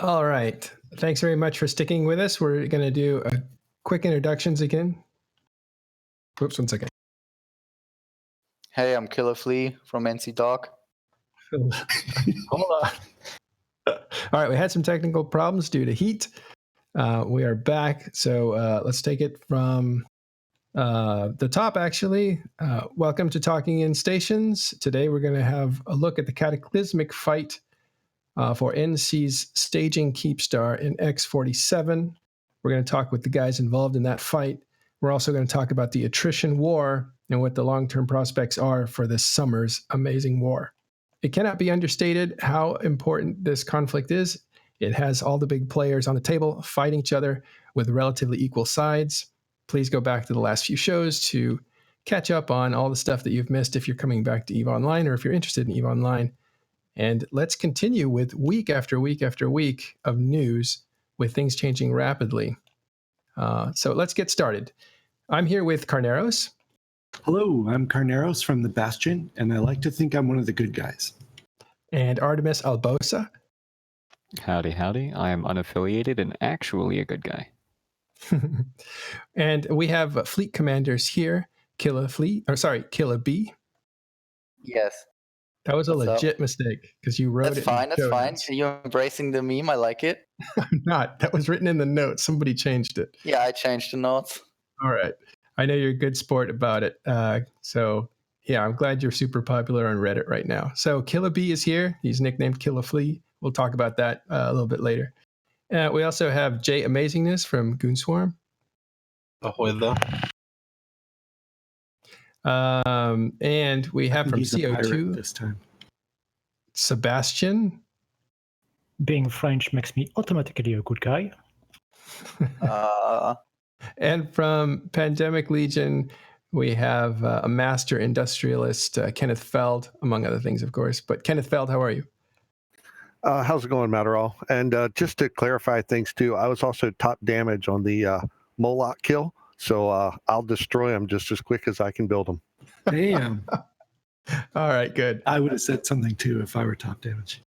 All right. Thanks very much for sticking with us. We're going to do a quick introductions again. Oops, 1 second. Hey, I'm Killer Flea from NC Dog. Hold on. All right, we had some technical problems due to heat. We are back. So let's take it from the top, actually. Welcome to Talking in Stations. Today we're going to have a look at the cataclysmic fight for NC's staging Keepstar in X47. We're going to talk with the guys involved in that fight. We're also going to talk about the attrition war and what the long-term prospects are for this summer's amazing war. It cannot be understated how important this conflict is. It has all the big players on the table fighting each other with relatively equal sides. Please go back to the last few shows to catch up on all the stuff that you've missed if you're coming back to EVE Online or if you're interested in EVE Online. And let's continue with week after week after week of news with things changing rapidly. So let's get started. I'm here with Carneros. Hello, I'm Carneros from the Bastion, and I like to think I'm one of the good guys. And Artemis Albosa. Howdy, howdy. I am unaffiliated and actually a good guy. And we have fleet commanders here, Killa B. Yes. That was a legit mistake because you wrote That's it. Fine. That's fine. You're embracing the meme. I like it. I'm not. That was written in the notes. Somebody changed it. Yeah, I changed the notes. All right. I know you're a good sport about it. So yeah, I'm glad you're super popular on Reddit right now. So Killa B is here. He's nicknamed Killa Flea. We'll talk about that a little bit later. We also have Jay Amazingness from Goonswarm. Ahoy there. And we have from CO2 this time. Sebastian. Being French makes me automatically a good guy. And from Pandemic Legion, we have a master industrialist, Kenneth Feld, among other things, of course. But Kenneth Feld, how are you? How's it going, Matterall? And just to clarify things too, I was also top damage on the Moloch kill, so I'll destroy them just as quick as I can build them. Damn. All right, good. I would have said something too if I were top damage.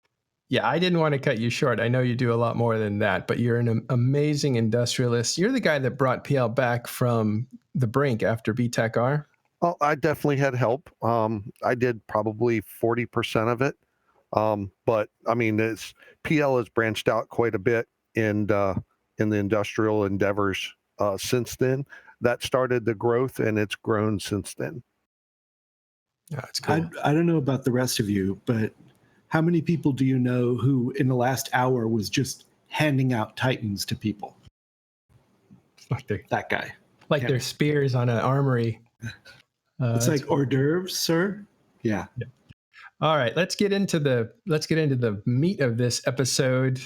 Yeah, I didn't want to cut you short. I know you do a lot more than that, but you're an amazing industrialist. You're the guy that brought PL back from the brink after BTEC-R. Oh, I definitely had help. I did probably 40% of it. But I mean, PL has branched out quite a bit in the industrial endeavors since then. That started the growth, and it's grown since then. Yeah, it's cool. I don't know about the rest of you, but how many people do you know who in the last hour was just handing out Titans to people? That guy. Like their spears on an armory. It's like hors d'oeuvres, sir. Yeah. All right, let's get into the meat of this episode.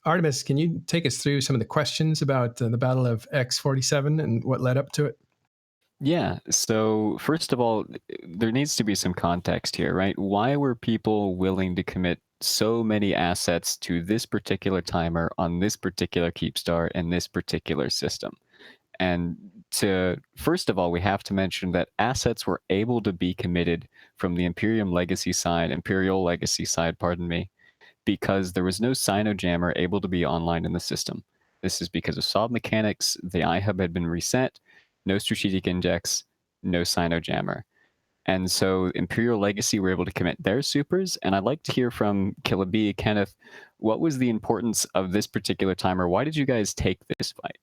Artemis, can you take us through some of the questions about the Battle of X47 and what led up to it? Yeah, so first of all, there needs to be some context here, right? Why were people willing to commit so many assets to this particular timer on this particular Keepstar and this particular system? And first of all, we have to mention that assets were able to be committed from the Imperial Legacy side, pardon me, because there was no Sinojammer able to be online in the system. This is because of solve mechanics, the iHub had been reset, no strategic index, no Sinojammer. And so Imperial Legacy were able to commit their supers, and I'd like to hear from Killa B, Kenneth, what was the importance of this particular timer? Why did you guys take this fight?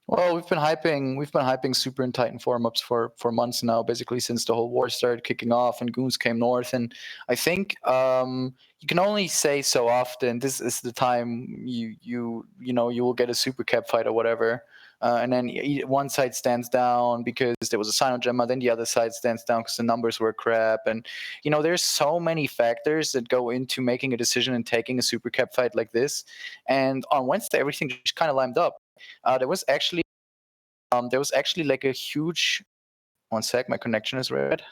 Well, we've been hyping Super and Titan forum ups for months now, basically since the whole war started kicking off and Goons came north. And I think you can only say so often. This is the time you will get a super cap fight or whatever, and then one side stands down because there was a Sinojammer, then the other side stands down because the numbers were crap. And there's so many factors that go into making a decision and taking a super cap fight like this. And on Wednesday, everything just kind of lined up. There was actually like a huge. 1 sec, my connection is red.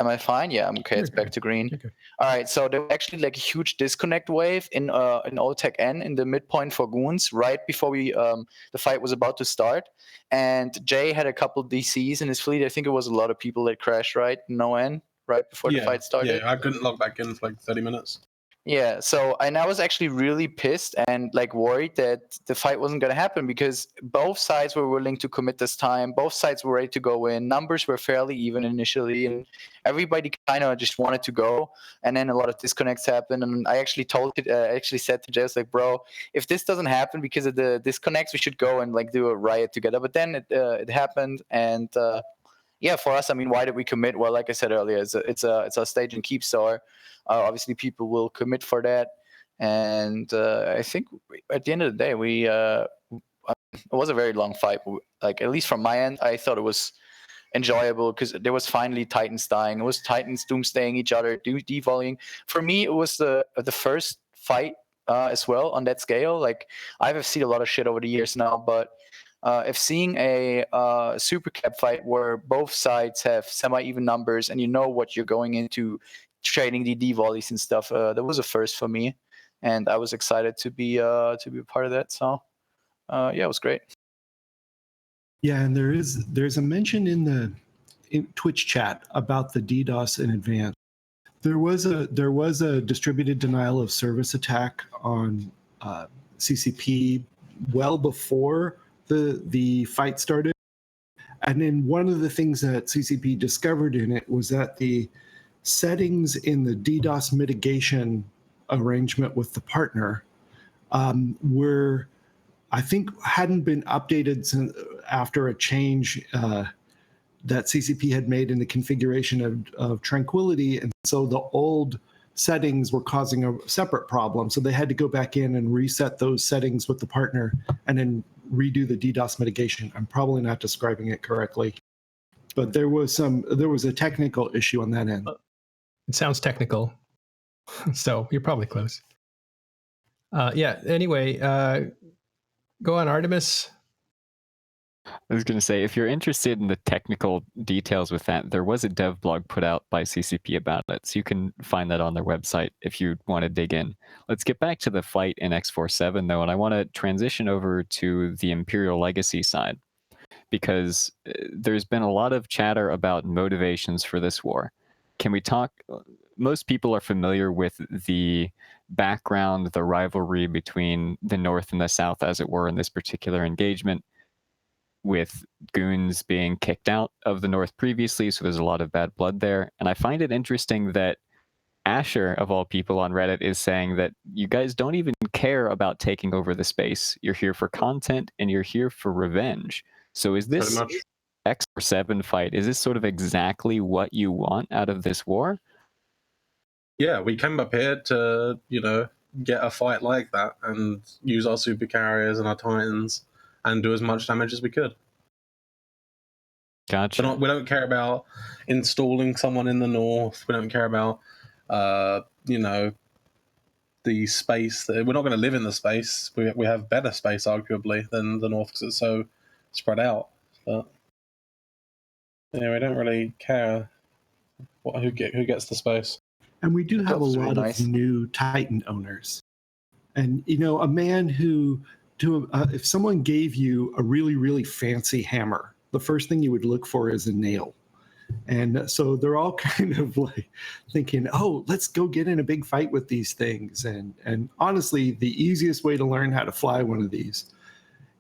Am I fine? Yeah, I'm okay. It's back to green. Okay. All right, so there was actually like a huge disconnect wave in OTech N in the midpoint for Goons right before the fight was about to start. And Jay had a couple DCs in his fleet. I think it was a lot of people that crashed, right? No N, right before the fight started. Yeah, I couldn't log back in for like 30 minutes. Yeah, so and I was actually really pissed and like worried that the fight wasn't going to happen because both sides were willing to commit this time. Both sides were ready to go in. Numbers were fairly even initially, and everybody kind of just wanted to go. And then a lot of disconnects happened. And I actually actually said to Jess, like, bro, if this doesn't happen because of the disconnects, we should go and like do a riot together. But then it happened, and yeah, for us, I mean, why did we commit? Well, like I said earlier, it's a stage in Keepstar. Obviously, people will commit for that, and I think at the end of the day, it was a very long fight. Like at least from my end, I thought it was enjoyable because there was finally Titans dying. It was Titans doomsdaying each other, devolleying. For me, it was the first fight as well on that scale. Like I've seen a lot of shit over the years now, but if seeing a super cap fight where both sides have semi-even numbers and you know what you're going into trading the D-volleys and stuff, that was a first for me, and I was excited to be a part of that. So yeah, it was great. Yeah, and there's a mention in the Twitch chat about the DDoS in advance. There was a distributed denial of service attack on CCP well before the fight started, and then one of the things that CCP discovered in it was that the settings in the DDoS mitigation arrangement with the partner were, I think, hadn't been updated since after a change that CCP had made in the configuration of Tranquility, and so the old settings were causing a separate problem. So they had to go back in and reset those settings with the partner, and then redo the DDoS mitigation. I'm probably not describing it correctly, but there was a technical issue on that end. It sounds technical, so you're probably close. Yeah. Anyway, go on, Artemis. I was going to say, if you're interested in the technical details with that, there was a dev blog put out by CCP about it, so you can find that on their website if you want to dig in. Let's get back to the fight in X47, though, and I want to transition over to the Imperial Legacy side, because there's been a lot of chatter about motivations for this war. Can we talk? Most people are familiar with the background, the rivalry between the North and the South, as it were, in this particular engagement, with goons being kicked out of the North previously, so there's a lot of bad blood there. And I find it interesting that Asher, of all people on Reddit, is saying that you guys don't even care about taking over the space. You're here for content, and you're here for revenge. So is this X47 fight, is this sort of exactly what you want out of this war? Yeah, we came up here to, get a fight like that and use our super carriers and our Titans and do as much damage as we could. Gotcha. We don't care about installing someone in the North. We don't care about, the space. We're not going to live in the space. We have better space, arguably, than the North because it's so spread out. But yeah, we don't really care who gets the space. And we do have a That's really lot nice. of new Titan owners. And, a man who, if someone gave you a really, really fancy hammer, the first thing you would look for is a nail. And so they're all kind of like thinking, oh, let's go get in a big fight with these things. And honestly, the easiest way to learn how to fly one of these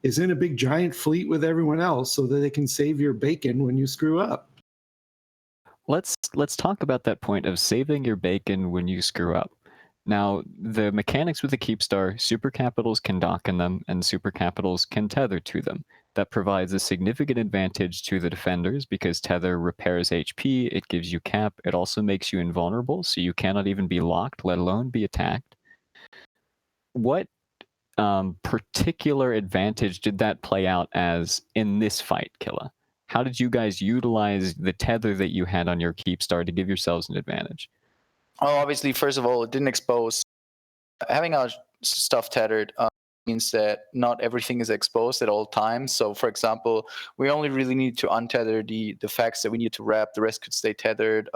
is in a big giant fleet with everyone else so that they can save your bacon when you screw up. Let's talk about that point of saving your bacon when you screw up. Now, the mechanics with the Keepstar, super capitals can dock in them, and super capitals can tether to them. That provides a significant advantage to the defenders because tether repairs HP, it gives you cap, it also makes you invulnerable, so you cannot even be locked, let alone be attacked. What particular advantage did that play out as in this fight, Killa? How did you guys utilize the tether that you had on your Keepstar to give yourselves an advantage? Oh, obviously, first of all, it didn't expose. Having our stuff tethered means that not everything is exposed at all times. So, for example, we only really need to untether the facts that we need to wrap. The rest could stay tethered.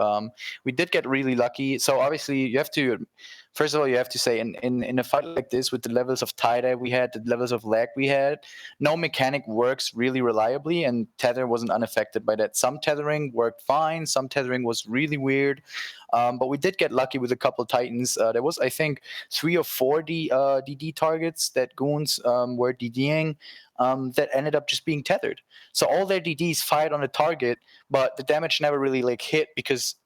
We did get really lucky. So, obviously, you have to first of all, you have to say in a fight like this with the levels of tie-dye we had, the levels of lag we had, no mechanic works really reliably, and tether wasn't unaffected by that. Some tethering worked fine, some tethering was really weird, but we did get lucky with a couple Titans. There was, I think, 3 or 4 DD targets that goons were DDing that ended up just being tethered. So all their DDs fired on the target, but the damage never really like hit because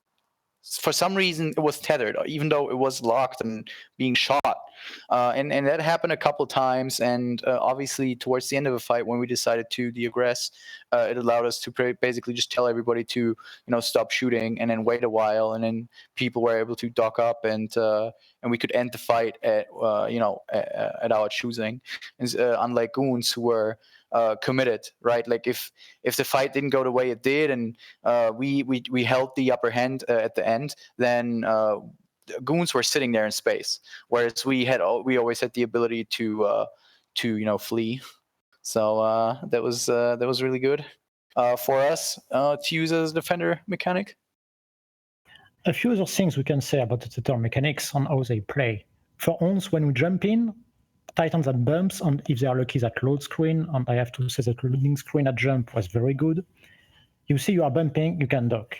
for some reason it was tethered, even though it was locked and being shot. And that happened a couple times. And obviously, towards the end of the fight, when we decided to deaggress, it allowed us to basically just tell everybody to, stop shooting and then wait a while. And then people were able to dock up, and we could end the fight at our choosing. And, unlike goons who were committed, right? Like if the fight didn't go the way it did, and we held the upper hand at the end, then goons were sitting there in space, whereas we always had the ability to flee. So that was really good for us to use as a defender mechanic. A few other things we can say about the tether mechanics on how they play. For ons, when we jump in, Titans at bumps, and if they are lucky, that load screen, and I have to say that loading screen at jump was very good. You see you are bumping, you can dock.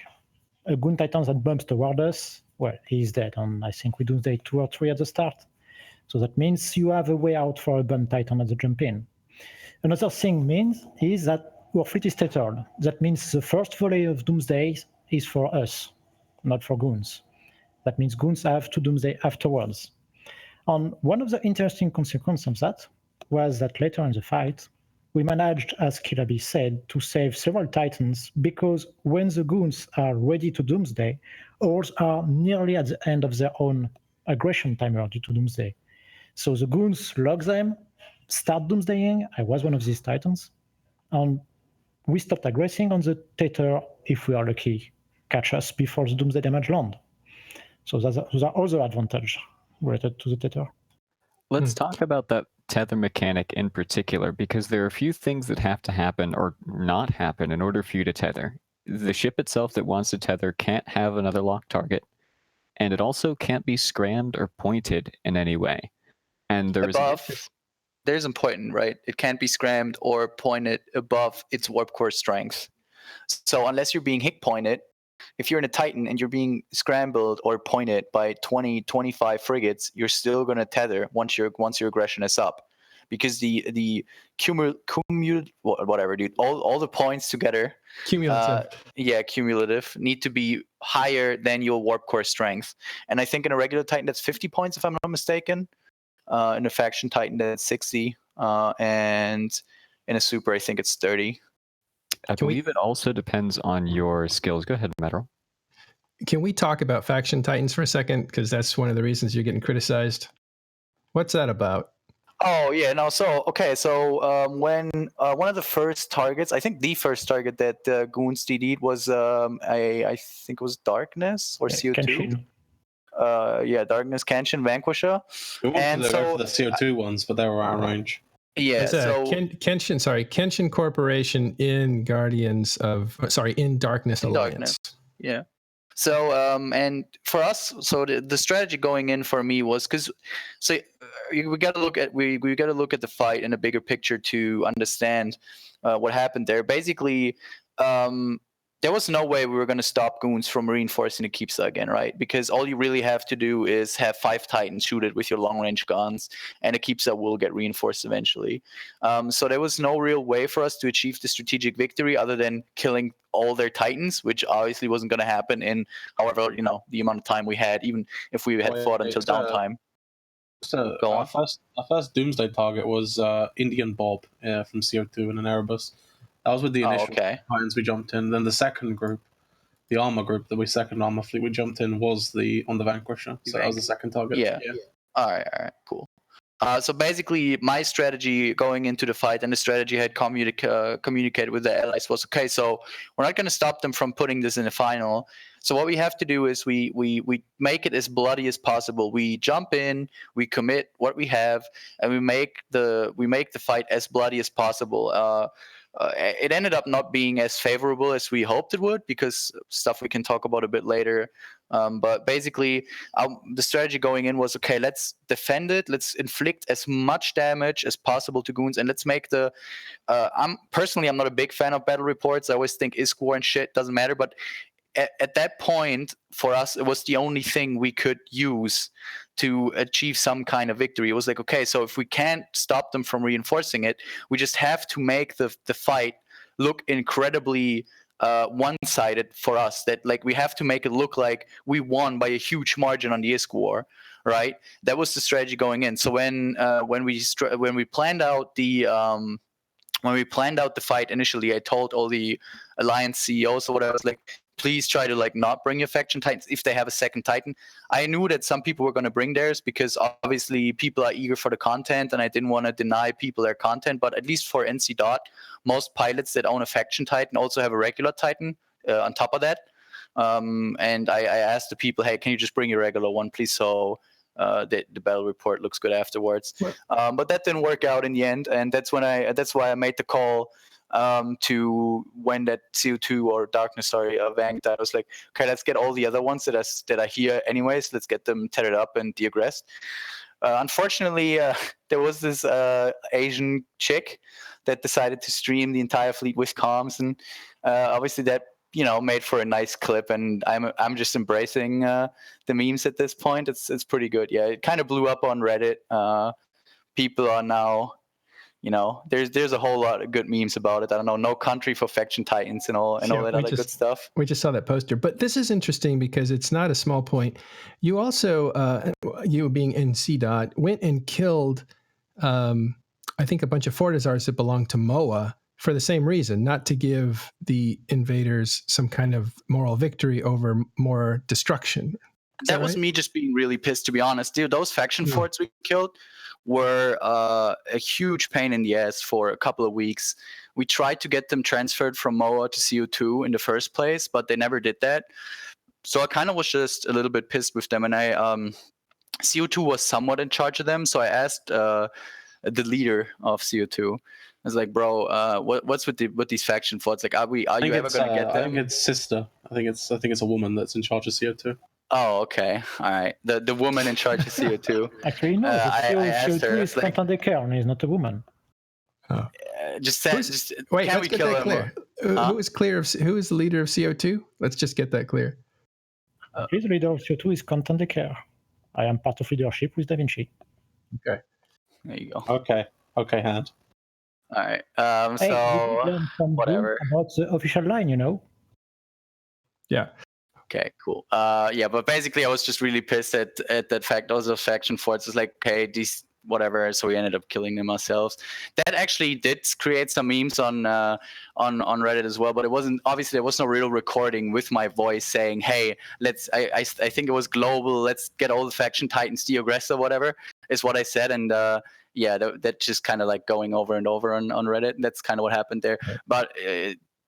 A goon Titans that bumps toward us, well, he's dead, and I think we Doomsday 2 or 3 at the start. So that means you have a way out for a bump Titan at the jump in. Another thing is that our fleet is tethered. That means the first volley of Doomsday is for us, not for goons. That means goons have to Doomsday afterwards. And one of the interesting consequences of that was that later in the fight, we managed, as Kilabi said, to save several Titans, because when the goons are ready to Doomsday, ours are nearly at the end of their own aggression timer due to Doomsday. So the goons log them, start Doomsdaying. I was one of these Titans. And we stopped aggressing on the Tether, if we are lucky, catch us before the Doomsday damage land. So those are other advantages related to the tether. Let's talk about that tether mechanic in particular, because there are a few things that have to happen or not happen in order for you to tether. The ship itself that wants to tether can't have another locked target, and it also can't be scrammed or pointed in any way. And there's important, right? It can't be scrammed or pointed above its warp core strength. So unless you're being hit pointed, if you're in a Titan and you're being scrambled or pointed by 20, 25 frigates, you're still going to tether once your aggression is up, because the whatever, dude, all the points together, cumulative, need to be higher than your warp core strength. And I think in a regular Titan that's 50 points, if I'm not mistaken. In a faction Titan that's 60, and in a super I think it's 30. I believe it also depends on your skills. Go ahead, Metro. Can we talk about faction Titans for a second? Because that's one of the reasons you're getting criticized. What's that about? Oh, yeah, no, so when one of the first targets, I think the first target that Goons DD'd was, I think it was Darkness or CO2. Kenshin. Darkness, Kenshin, Vanquisher. We wanted to go for the CO2 ones, but they were out of range. Yeah, so Kenshin Corporation in Darkness Alliance. Yeah. So and for us, so the strategy going in for me was we got to look at the fight in a bigger picture to understand what happened there. Basically, there was no way we were going to stop goons from reinforcing the Keepsa again, right? Because all you really have to do is have 5 Titans shoot it with your long-range guns, and the Keepsa will get reinforced eventually. So there was no real way for us to achieve the strategic victory other than killing all their Titans, which obviously wasn't going to happen in however, the amount of time we had, even if we had fought until downtime. So our first Doomsday target was Indian Bob from CO2 in an Erebus. That was with the initial Titans we jumped in. Then the second group, the armor group that we second armor fleet we jumped in was on the Vanquisher. So that was the second target. Yeah. All right, cool. So basically, my strategy going into the fight, and the strategy I had communicated with the allies, was okay. So we're not going to stop them from putting this in the final. So what we have to do is we make it as bloody as possible. We jump in, we commit what we have, and we make the fight as bloody as possible. it ended up not being as favorable as we hoped it would, because stuff we can talk about a bit later. But basically, the strategy going in was, okay, let's defend it. Let's inflict as much damage as possible to goons, and let's make the. I'm not a big fan of battle reports. I always think ISK war and shit doesn't matter, but at that point, for us, it was the only thing we could use to achieve some kind of victory. It was like, okay, so if we can't stop them from reinforcing it, we just have to make the fight look incredibly one-sided for us. That, like, we have to make it look like we won by a huge margin on the ISK war, right? That was the strategy going in. So when we planned out the fight initially, I told all the alliance CEOs or whatever, I was like, please try to like not bring your faction titans if they have a second titan. I knew that some people were going to bring theirs because obviously people are eager for the content, and I didn't want to deny people their content. But at least for NC Dot, most pilots that own a faction titan also have a regular titan on top of that. And I asked the people, hey, can you just bring your regular one, please? So the battle report looks good afterwards. But that didn't work out in the end, and that's why I made the call to when that CO2 or Darkness, Vang died. I was like, okay, let's get all the other ones that are here anyways. Let's get them tethered up and deaggressed. Unfortunately, there was this Asian chick that decided to stream the entire fleet with comms, and obviously that made for a nice clip. And I'm just embracing the memes at this point. It's pretty good. Yeah, it kind of blew up on Reddit. People are now. There's a whole lot of good memes about it. I don't know, no country for faction titans and all that other good stuff. We just saw that poster, but this is interesting because it's not a small point. You also, you being NC Dot, went and killed, I think, a bunch of Fortizars that belonged to MOA for the same reason, not to give the invaders some kind of moral victory over more destruction. That was me just being really pissed, to be honest, dude. Those faction forts we killed were a huge pain in the ass for a couple of weeks. We tried to get them transferred from MOA to CO2 in the first place, but they never did that. So I kind of was just a little bit pissed with them, and CO2 was somewhat in charge of them. So I asked the leader of CO2. I was like, bro, what's with these faction forts? Like, are you ever going to get them? I think it's sister. I think it's a woman that's in charge of CO2. Oh, okay. All right. The woman in charge of CO2. Actually, no. CO2 is Quentin Decker, and he's not a woman. Oh. Wait, let's get that clear. Who is the leader of CO2? Let's just get that clear. The leader of CO2 is Quentin Decker. I am part of leadership with Da Vinci. Okay. There you go. Okay, Hand. All right. So whatever. About the official line, Yeah. Okay, cool. But basically I was just really pissed at that fact. Those are faction forts. It's like, okay, these whatever. So we ended up killing them ourselves. That actually did create some memes on Reddit as well. But it wasn't, obviously there was no real recording with my voice saying, hey, I think it was global. Let's get all the faction titans deaggressed or whatever is what I said. And that just kind of like going over and over on Reddit. That's kind of what happened there. But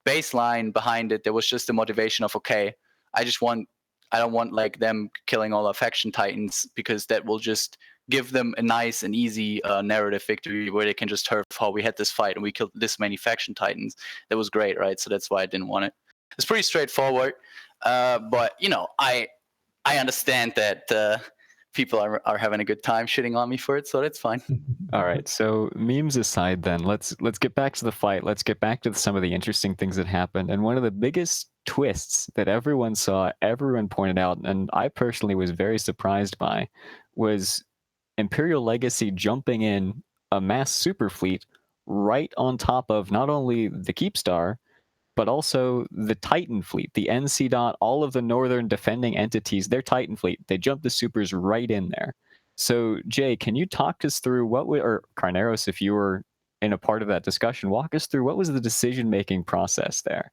baseline behind it, there was just the motivation of, okay, I don't want like them killing all our faction titans, because that will just give them a nice and easy narrative victory where they can just turf how we had this fight and we killed this many faction titans. That was great, right? So that's why I didn't want it. It's pretty straightforward, but I understand that people are having a good time shitting on me for it, so that's fine. All right, so memes aside, then let's get back to the fight. Let's get back to some of the interesting things that happened. And one of the biggest twists that everyone saw, everyone pointed out, and I personally was very surprised by, was Imperial Legacy jumping in a mass super fleet right on top of not only the Keepstar, but also the Titan fleet, the NC Dot, all of the northern defending entities, their Titan fleet. They jumped the supers right in there. So, Jay, can you talk us through or Carneros, if you were in a part of that discussion, walk us through what was the decision-making process there?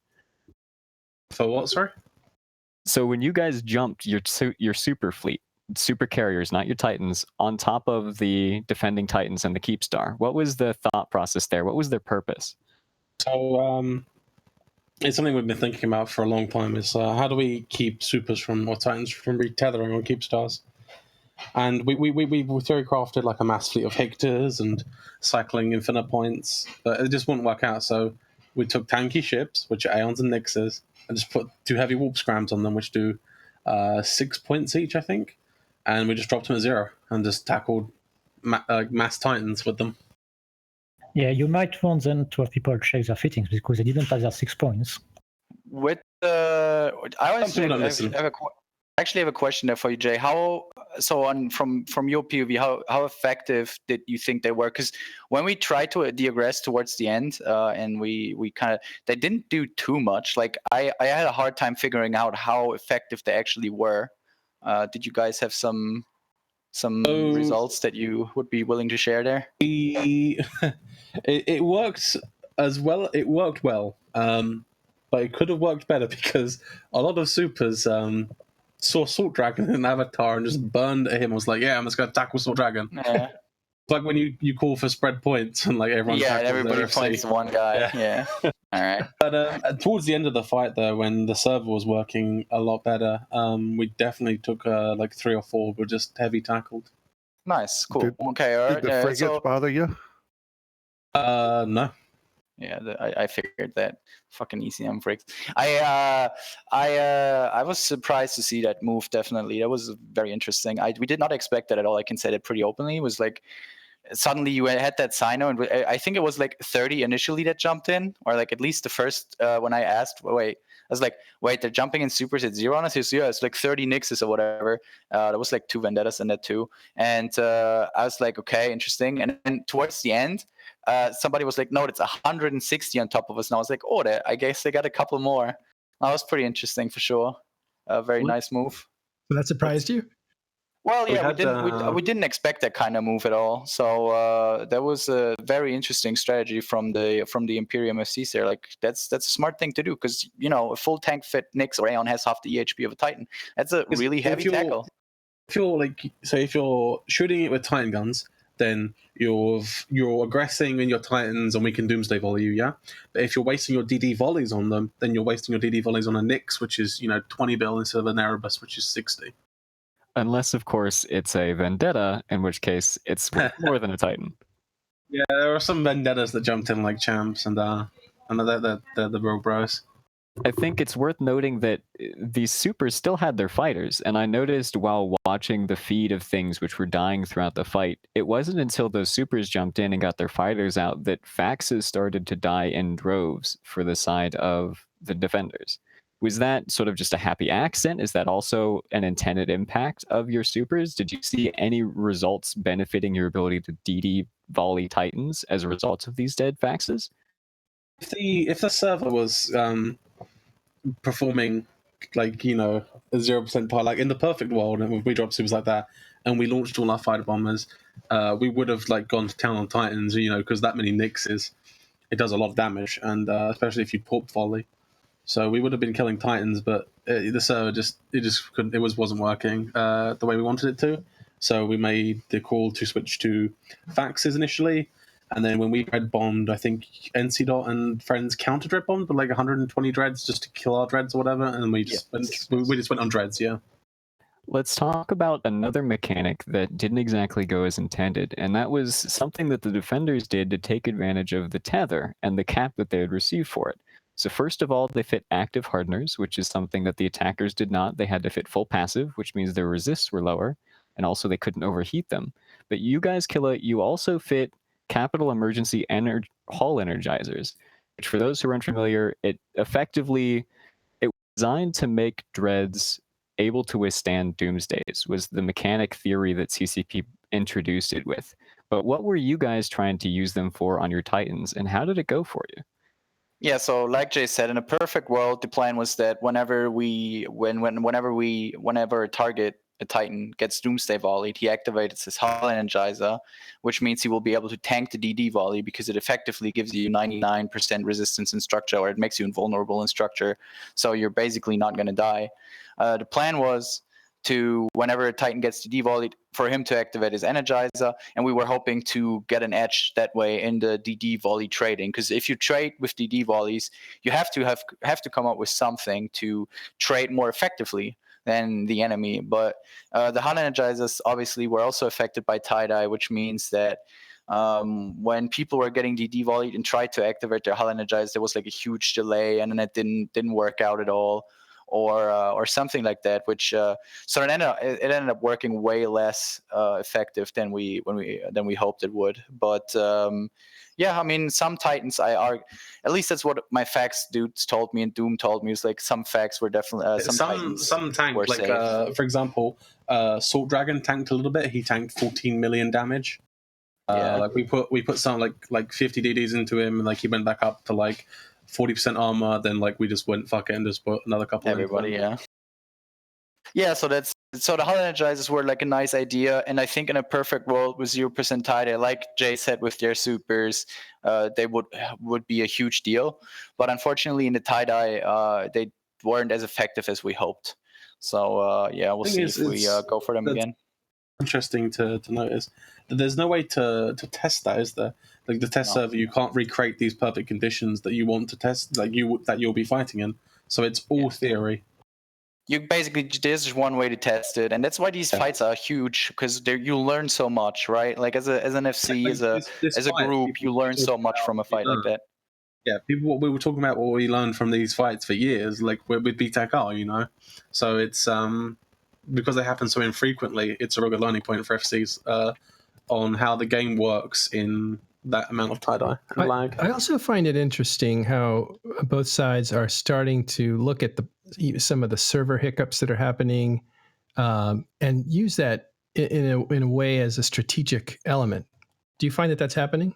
For what, sorry? So when you guys jumped your super fleet, super carriers, not your Titans, on top of the defending Titans and the Keepstar, what was the thought process there? What was their purpose? So it's something we've been thinking about for a long time, is how do we keep supers or Titans from retethering on Keepstars? And we theory crafted like a mass fleet of Hectors and cycling infinite points, but it just wouldn't work out. So we took tanky ships, which are Aeons and Nixes, and just put 2 heavy warp scrams on them, which do 6 points each, I think. And we just dropped them at 0 and just tackled mass Titans with them. Yeah, you might want then to have people check their fittings because they didn't have their 6 points. With I always Some people don't listen. actually have a question there for you, Jay. From your POV, how effective did you think they were? Because when we tried to deaggress towards the end, and we kind of, they didn't do too much. Like I had a hard time figuring out how effective they actually were. Did you guys have some results that you would be willing to share there? It worked as well. It worked well, but it could have worked better because a lot of supers saw Salt Dragon in Avatar and just burned at him. I was like, yeah, I'm just going to tackle Salt Dragon. Yeah. It's like when you call for spread points and like everyone everybody points to one guy. Yeah. All right. But towards the end of the fight, though, when the server was working a lot better, we definitely took like 3 or 4 were just heavy tackled. Nice. Cool. Did the frigates bother you? No. Yeah, I figured that. Fucking ECM freaks. I was surprised to see that move. Definitely, that was very interesting. We did not expect that at all. I can say that pretty openly. It was like suddenly you had that Sino, and I think it was like 30 initially that jumped in, or like at least the first when I asked. Wait, I was like, wait, they're jumping in supers at 0 on us? Yeah, it's like 30 Nixes or whatever. There was like 2 Vendettas in that too. And I was like, okay, interesting. And then towards the end, somebody was like, no, it's 160 on top of us. And I was like, oh, I guess they got a couple more. That was pretty interesting for sure. Very nice move. So that surprised you? Well, yeah, we didn't expect that kind of move at all. So that was a very interesting strategy from the Imperium FCs there. Like that's a smart thing to do because a full tank fit Nyx or Aeon has half the EHP of a Titan. That's a really heavy tackle. If you're shooting it with Titan guns, then you're aggressing in your Titans and we can Doomsday volley you, yeah? But if you're wasting your DD volleys on them, then you're wasting your DD volleys on a Nyx, which is 20 bill instead of an Erebus, which is 60. Unless, of course, it's a Vendetta, in which case it's more than a Titan. Yeah, there were some Vendettas that jumped in like champs, and they're the real bros. I think it's worth noting that these supers still had their fighters, and I noticed while watching the feed of things which were dying throughout the fight, it wasn't until those supers jumped in and got their fighters out that faxes started to die in droves for the side of the defenders. Was that sort of just a happy accident? Is that also an intended impact of your supers? Did you see any results benefiting your ability to DD volley Titans as a result of these dead faxes? If the server was performing like a 0% part, like in the perfect world, and we dropped supers like that, and we launched all our fighter bombers, we would have like gone to town on Titans, because that many Nyxes, it does a lot of damage, and especially if you pulp volley. So we would have been killing Titans, but the server wasn't working the way we wanted it to. So we made the call to switch to faxes initially, and then when we dread bombed, I think NC Dot and friends counter dread bombed with like 120 dreads just to kill our dreads or whatever, and we just went on dreads, yeah. Let's talk about another mechanic that didn't exactly go as intended, and that was something that the defenders did to take advantage of the tether and the cap that they had received for it. So first of all, they fit active hardeners, which is something that the attackers did not. They had to fit full passive, which means their resists were lower, and also they couldn't overheat them. But you guys, Killa, you also fit capital emergency hull energizers, which for those who are unfamiliar, it was designed to make dreads able to withstand doomsdays, was the mechanic theory that CCP introduced it with. But what were you guys trying to use them for on your Titans, and how did it go for you? Yeah, so like Jay said, in a perfect world, the plan was that whenever a target, a Titan, gets Doomsday volleyed, he activates his Hull Energizer, which means he will be able to tank the DD volley because it effectively gives you 99% resistance in structure, or it makes you invulnerable in structure, so you're basically not going to die. The plan was to, whenever a Titan gets to devolleyed, for him to activate his Energizer, and we were hoping to get an edge that way in the DD volley trading. Because if you trade with DD volleys, you have to come up with something to trade more effectively than the enemy. But the Hull Energizers obviously were also affected by tie-dye, which means that When people were getting DD volleyed and tried to activate their Hull Energize, there was like a huge delay, and then it didn't work out at all, or something like that. Which so it ended up working way less effective than we hoped it would. But yeah, I mean, some Titans at least that's what my facts dudes told me and Doom told me. Is like some facts were definitely some tank were like safe. for example, Salt Dragon tanked a little bit. He tanked 14 million damage. Yeah. Like we put some like 50 DDs into him, and like he went back up to like 40% armor. Then like we just went fuck it and just put another couple. Everybody, into him. yeah. So the Hull Energizers were like a nice idea, and I think in a perfect world with 0% tie-dye, like Jay said, with their supers, they would be a huge deal. But unfortunately, in the tie-dye, they weren't as effective as we hoped. So yeah, we'll see if we go for them again. Interesting to notice that there's no way to test that, is there? Like the test server, you can't recreate these perfect conditions that you want to test, like that you'll be fighting in. So it's all theory. You basically, there's just one way to test it, and that's why these fights are huge, because you learn so much, right? Like as an FC, as a group, you learn so much from a fight like that. Yeah, we were talking about what we learned from these fights for years, like with BTK, you know. So it's because they happen so infrequently, it's a real good learning point for FCs on how the game works in that amount of tie-dye and lag. I also find it interesting how both sides are starting to look at some of the server hiccups that are happening and use that in a way as a strategic element. Do you find that that's happening?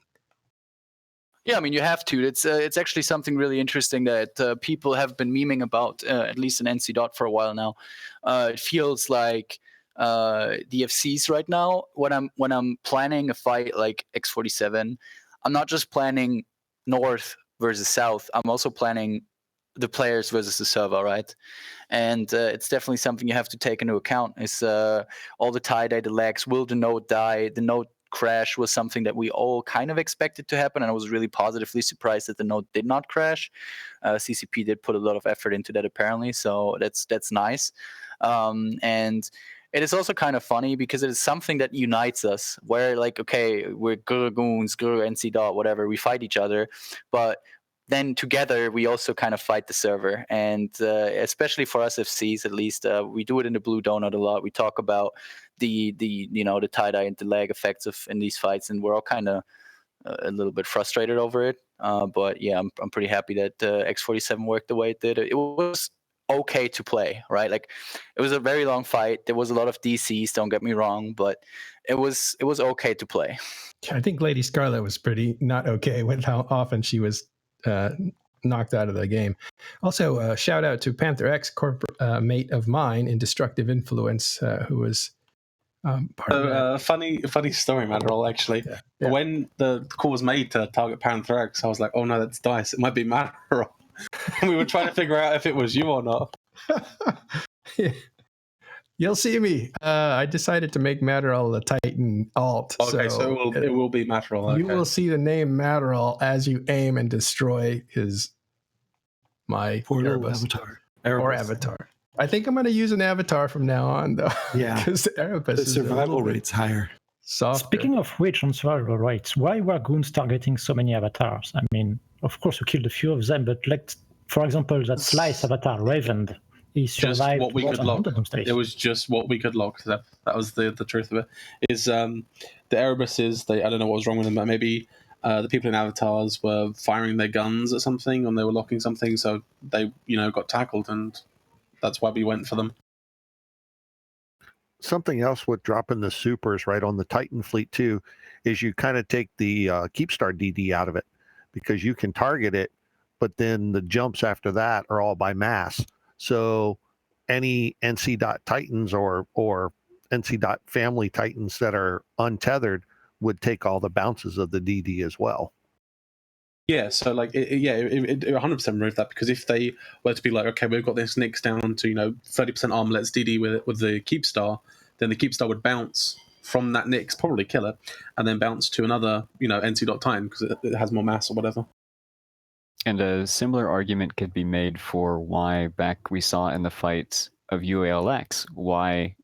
Yeah, I mean, you have to. It's actually something really interesting that people have been memeing about, at least in NC. for a while now. It feels like the FCs right now, when I'm planning a fight like X47, I'm not just planning North versus South. I'm also planning the players versus the server, right? And it's definitely something you have to take into account. Is all the tie-dye, the lags, will the node die? The node crash was something that we all kind of expected to happen, and I was really positively surprised that the node did not crash. CCP did put a lot of effort into that apparently, so that's nice. And it is also kind of funny because it is something that unites us, where like, okay, we're goons, NC. whatever, we fight each other, but then together we also kind of fight the server. And especially for us FCs, at least, we do it in the Blue Donut a lot. We talk about the tie-dye and the lag effects in these fights, and we're all kind of a little bit frustrated over it. But yeah, I'm pretty happy that X47 worked the way it did. It was okay to play, right? Like, it was a very long fight. There was a lot of DCs, don't get me wrong, but it was okay to play. I think Lady Scarlet was pretty not okay with how often she was knocked out of the game. Also, shout out to Panther X, mate of mine in Destructive Influence, who was part of that. Funny story, Matterall, actually. Yeah. When the call was made to target Panther X, I was like, oh no, that's Dice. It might be Matterall. We were trying to figure out if it was you or not. Yeah. You'll see me. I decided to make Matterall a Titan alt. Okay, so it will be Matterall. Okay. You will see the name Matterall as you aim and destroy my avatar. Or avatar. I think I'm going to use an avatar from now on, though. Yeah, because the survival rate's higher. Softer. Speaking of which, on survival rates, why were goons targeting so many avatars? I mean, of course, we killed a few of them, but for example, that Slice avatar, Raven, he survived. Just what we could lock. It was just what we could lock. That was the truth of it. Is the Erebuses? I don't know what was wrong with them, but maybe the people in avatars were firing their guns at something, and they were locking something, so they got tackled, and that's why we went for them. Something else with dropping the supers right on the Titan fleet too is you kind of take the Keepstar DD out of it, because you can target it, but then the jumps after that are all by mass. So any NC.Titans or NC.Family Titans that are untethered would take all the bounces of the DD as well. Yeah, so like, it 100% removed that, because if they were to be like, okay, we've got this Nyx down to 30% armor, let's DD with the Keepstar, then the Keepstar would bounce from that Nyx, probably kill it, and then bounce to another NC.Titan because it has more mass or whatever. And a similar argument could be made for why back we saw in the fights of UALX, why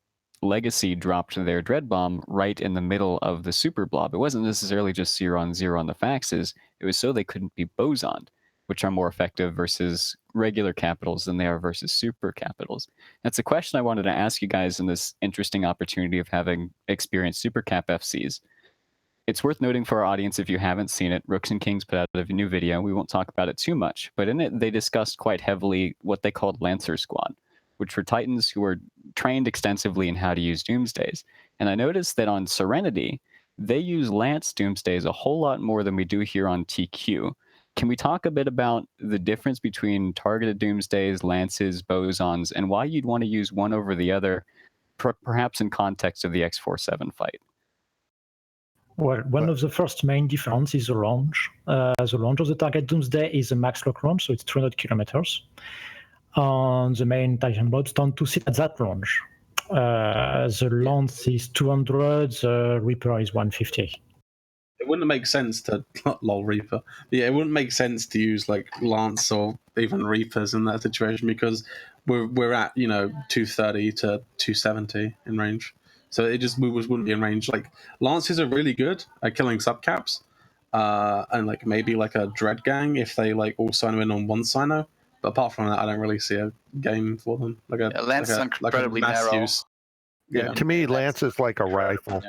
Legacy dropped their Dread Bomb right in the middle of the Super Blob. It wasn't necessarily just 0-on-0 on the faxes. It was so they couldn't be bosoned, which are more effective versus regular capitals than they are versus super capitals. That's a question I wanted to ask you guys in this interesting opportunity of having experienced Super Cap FCs. It's worth noting for our audience, if you haven't seen it, Rooks and Kings put out a new video. We won't talk about it too much, but in it, they discussed quite heavily what they called Lancer Squad, which were Titans who were trained extensively in how to use Doomsdays. And I noticed that on Serenity, they use Lance Doomsdays a whole lot more than we do here on TQ. Can we talk a bit about the difference between targeted Doomsdays, Lances, Bosons, and why you'd want to use one over the other, perhaps in context of the X-47 fight? Well, one of the first main differences is the launch. The launch of the target Doomsday is a max lock launch, so it's 300 kilometers. The main Titan bots tend to sit at that launch. The Lance is 200, the Reaper is 150. It wouldn't make sense to lol Reaper. Yeah, it wouldn't make sense to use like Lance or even Reapers in that situation because we're at 230 to 270 in range. So it just wouldn't be in range. Like Lances are really good at killing subcaps, and like maybe like a Dread Gang if they like all sign in on one Sino. But apart from that, I don't really see a game for them. Lance is incredibly narrow. Use. Yeah, to me, Lance is like a rifle.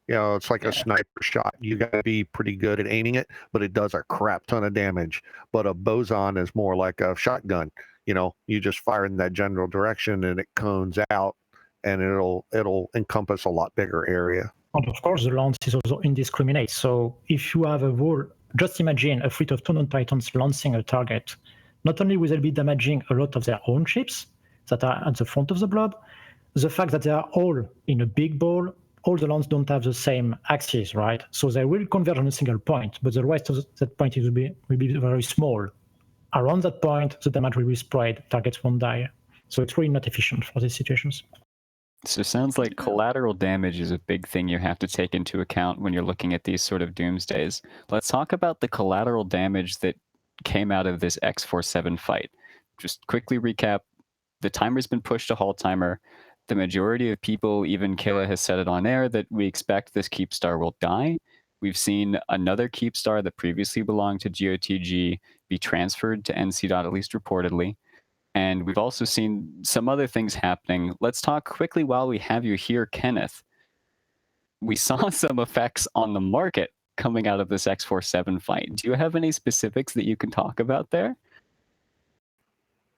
It's like a sniper shot. You got to be pretty good at aiming it, but it does a crap ton of damage. But a boson is more like a shotgun. You just fire in that general direction and it cones out, and it'll encompass a lot bigger area. And of course, the Lance is also indiscriminate. So if you have a wall, just imagine a fleet of 200 Titans lancing a target. Not only will they be damaging a lot of their own ships that are at the front of the blob, the fact that they are all in a big ball, all the lands don't have the same axis, right? So they will converge on a single point, but the rest of that point will be very small. Around that point, the damage will be spread, targets won't die. So it's really not efficient for these situations. So it sounds like collateral damage is a big thing you have to take into account when you're looking at these sort of Doomsdays. Let's talk about the collateral damage that came out of this X-47 fight. Just quickly recap, the timer's been pushed to halt timer. The majority of people, even Kayla has said it on air, that we expect this Keepstar will die. We've seen another Keepstar that previously belonged to GOTG be transferred to NC. At least reportedly. And we've also seen some other things happening. Let's talk quickly while we have you here, Kenneth. We saw some effects on the market coming out of this X-47 fight. Do you have any specifics that you can talk about there?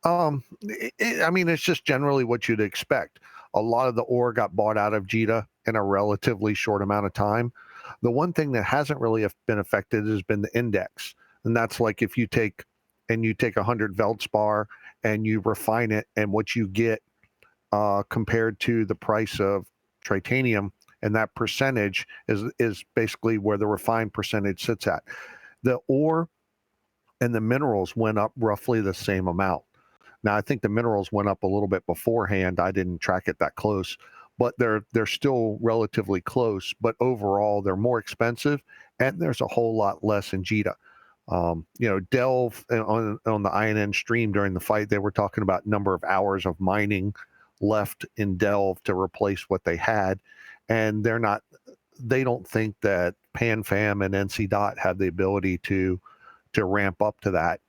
It's just generally what you'd expect. A lot of the ore got bought out of JITA in a relatively short amount of time. The one thing that hasn't really been affected has been the index. And that's like if you take 100 Veldspar and you refine it, and what you get compared to the price of Tritanium, and that percentage is basically where the refined percentage sits at. The ore and the minerals went up roughly the same amount. Now, I think the minerals went up a little bit beforehand. I didn't track it that close, but they're still relatively close. But overall, they're more expensive, and there's a whole lot less in JITA. Delve on the INN stream during the fight, they were talking about number of hours of mining left in Delve to replace what they had. And they don't think that PanFam and NC. Have the ability to ramp up to that.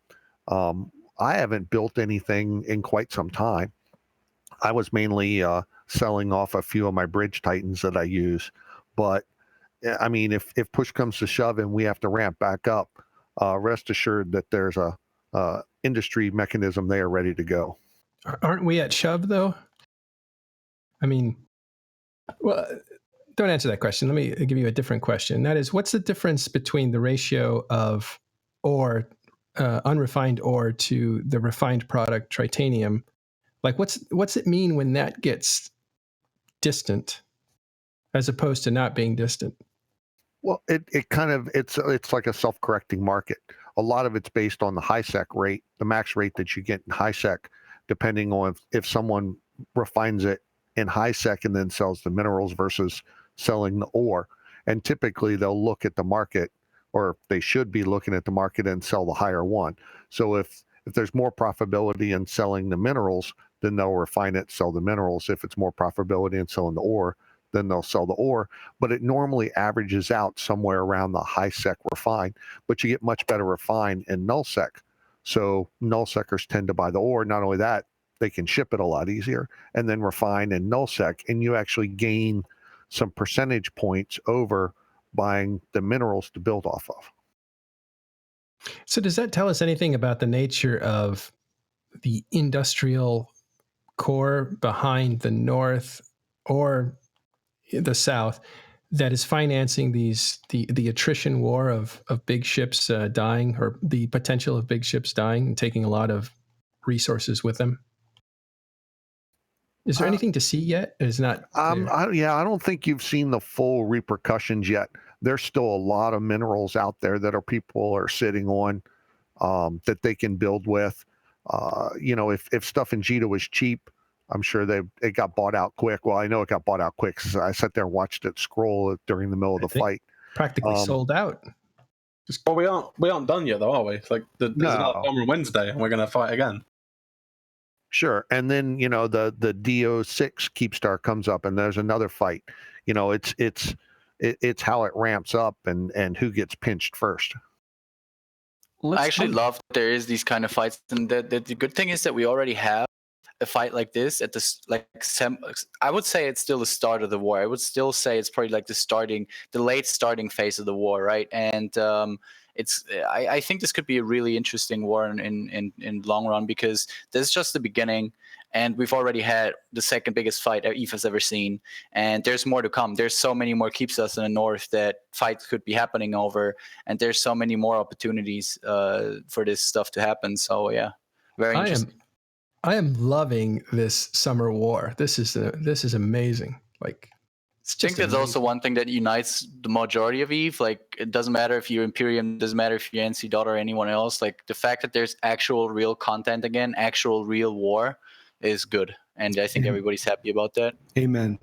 I haven't built anything in quite some time. I was mainly selling off a few of my bridge Titans that I use. But I mean, if push comes to shove and we have to ramp back up, rest assured that there's a industry mechanism there ready to go. Aren't we at shove though? I mean, well, don't answer that question. Let me give you a different question. That is, what's the difference between the ratio of ore, unrefined ore, to the refined product Tritanium? Like, what's it mean when that gets distant, as opposed to not being distant? Well, it's like a self-correcting market. A lot of it's based on the high sec rate, the max rate that you get in high sec, depending on if someone refines it in high sec and then sells the minerals versus selling the ore. And typically they'll look at the market, or they should be looking at the market and sell the higher one. So if If there's more profitability in selling the minerals, then they'll refine it, sell the minerals. If it's more profitability in selling the ore, then they'll sell the ore. But it normally averages out somewhere around the high sec refine, but you get much better refine in null sec. So null secers tend to buy the ore. Not only that, they can ship it a lot easier, and then refine in null sec, and you actually gain some percentage points over buying the minerals to build off of. So does that tell us anything about the nature of the industrial core behind the North or the South that is financing the attrition war of big ships dying, or the potential of big ships dying and taking a lot of resources with them? Is there anything to see yet? It's not clear. I don't think you've seen the full repercussions yet. There's still a lot of minerals out there that people are sitting on that they can build with. If stuff in Jita was cheap, I'm sure it got bought out quick. Well, I know it got bought out quick because I sat there and watched it scroll during the middle of the fight. Practically sold out. Well, we aren't done yet, though, are we? Like there's another Armor Wednesday, and we're going to fight again. Sure, and then the DO6 Keepstar comes up, and there's another fight. It's how it ramps up and who gets pinched first. I actually love that there is these kind of fights, and the good thing is that we already have a fight like this at this I would say it's still the start of the war. I would still say it's probably like the late starting phase of the war, right? And I think this could be a really interesting war in long run, because this is just the beginning, and we've already had the second biggest fight EVE has ever seen, and there's more to come. There's so many more Keepstars in the North that fights could be happening over, and there's so many more opportunities for this stuff to happen. So yeah, very interesting. I am loving this summer war. This is amazing. Like, I think that's also one thing that unites the majority of EVE. Like, it doesn't matter if you're Imperium, doesn't matter if you're NC Dot or anyone else. Like, the fact that there's actual real content again, actual real war, is good. And I think everybody's happy about that. Amen.